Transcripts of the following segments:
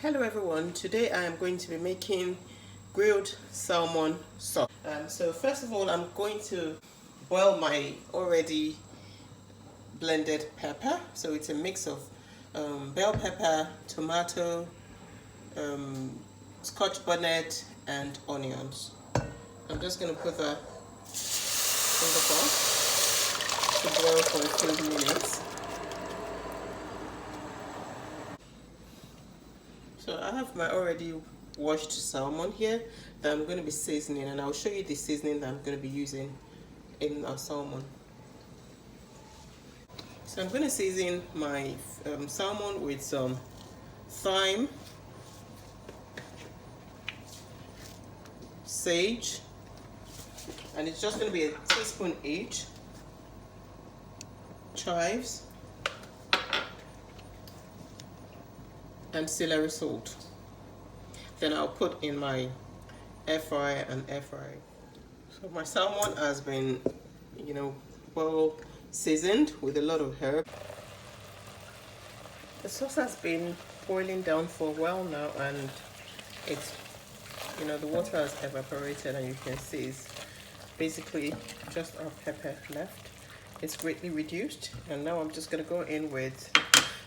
Hello everyone, today I am going to be making grilled salmon sauce. So first of all, I'm going to boil my already blended pepper. So it's a mix of bell pepper, tomato, Scotch bonnet and onions. I'm just going to put that in the pot to boil for a few minutes. So I have my already washed salmon here that I'm going to be seasoning, and I'll show you the seasoning that I'm going to be using in our salmon. So I'm going to season my salmon with some thyme, sage, and it's just going to be a teaspoon each, chives, and celery salt. Then I'll put in my air fryer and air fry. So my salmon has been, well seasoned with a lot of herb. The sauce has been boiling down for a while now, and it's, the water has evaporated, and you can see it's basically just our pepper left. It's greatly reduced, and now I'm just going to go in with,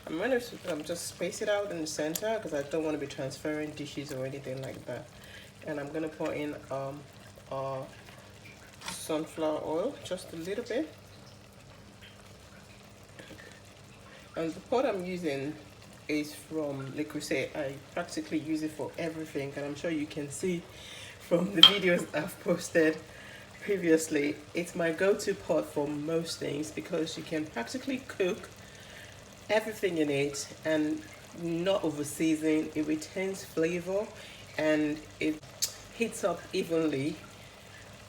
I'm going to just space it out in the center because I don't want to be transferring dishes or anything like that. And I'm going to pour in our sunflower oil, just a little bit. And the pot I'm using is from Le Creuset. I practically use it for everything, and I'm sure you can see from the videos I've posted previously. It's my go-to pot for most things because you can practically cook everything in it and not over season. It retains flavor and it heats up evenly.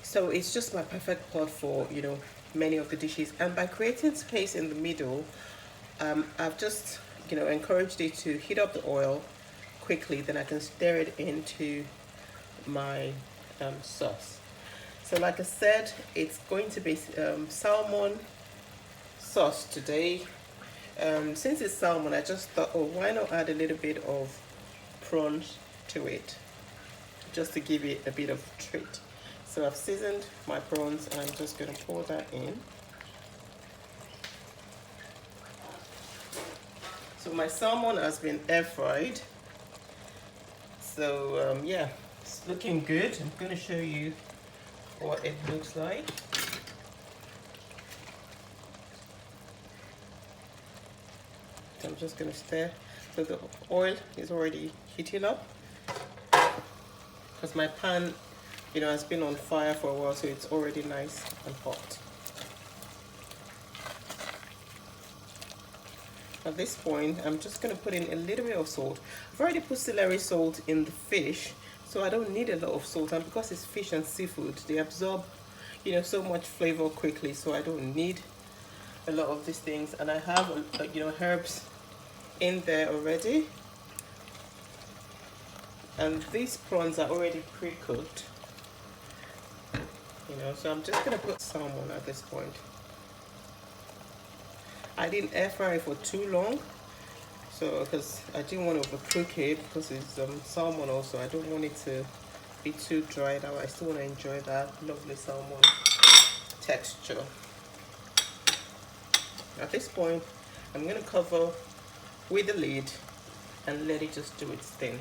So it's just my perfect pot for many of the dishes. And by creating space in the middle, I've just encouraged it to heat up the oil quickly, then I can stir it into my sauce. So like I said, it's going to be salmon sauce today. Since it's salmon, I just thought, oh, why not add a little bit of prawns to it, just to give it a bit of treat. So I've seasoned my prawns, and I'm just going to pour that in. So my salmon has been air fried. So yeah, it's looking good. I'm going to show you what it looks like. So I'm just going to stir. So the oil is already heating up because my pan, has been on fire for a while, so it's already nice and hot. At this point, I'm just going to put in a little bit of salt. I've already put celery salt in the fish, so I don't need a lot of salt. And because it's fish and seafood, they absorb, so much flavor quickly, so I don't need a lot of these things. And I have, herbs in there already. And these prawns are already pre-cooked, so I'm just going to put salmon at this point. I didn't air fry it for too long, so because I didn't want to overcook it, because it's salmon also. I don't want it to be too dried out. I still want to enjoy that lovely salmon texture. At this point, I'm going to cover with the lid and let it just do its thing.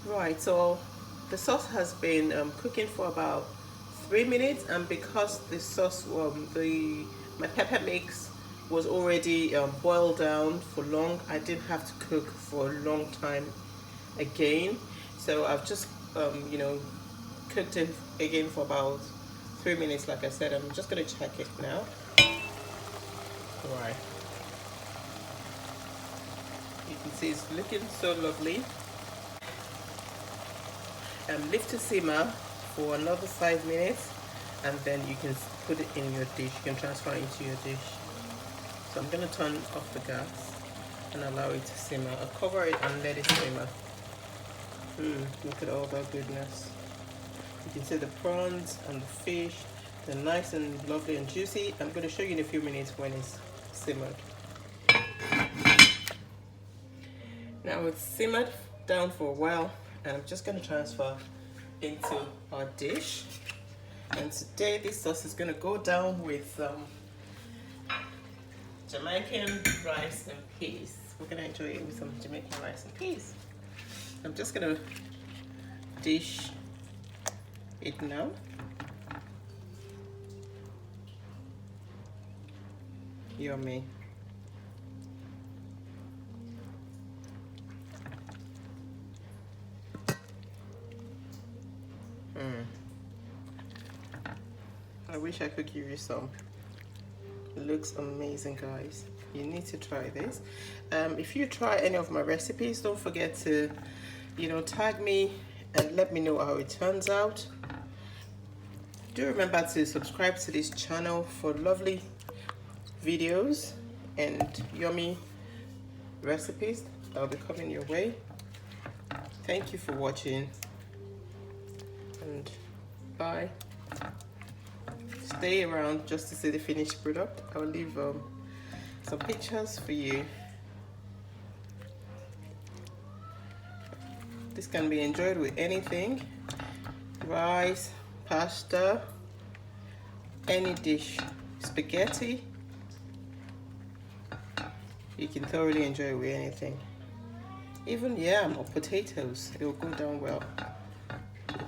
Right, so the sauce has been cooking for about 3 minutes, and because the sauce, my pepper mix was already boiled down for long, I didn't have to cook for a long time again. So I've just cooked it again for about 3 minutes. Like I said, I'm just going to check it now. Right, you can see it's looking so lovely. Leave to simmer for another 5 minutes, and then you can put it in your dish. You can transfer it into your dish. So I'm going to turn off the gas and allow it to simmer. I'll cover it and let it simmer. Look at all that goodness. You can see the prawns and the fish, They're nice and lovely and juicy. I'm going to show you in a few minutes when it's simmered. Now it's simmered down for a while, and I'm just going to transfer into our dish. And today this sauce is going to go down with Jamaican rice and peas. We're going to enjoy it with some Jamaican rice and peas. I'm just going to dish it now. Yummy. I wish I could give you some. It looks amazing, guys. You need to try this. If you try any of my recipes, don't forget to, tag me and let me know how it turns out. Do remember to subscribe to this channel for lovely videos and yummy recipes that will be coming your way. Thank you for watching, and bye. Stay around just to see the finished product. I'll leave some pictures for you. This can be enjoyed with anything: rice, pasta, any dish, spaghetti. You can thoroughly enjoy it with anything. Even yam or potatoes, it will go down well.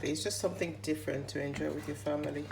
It's just something different to enjoy with your family.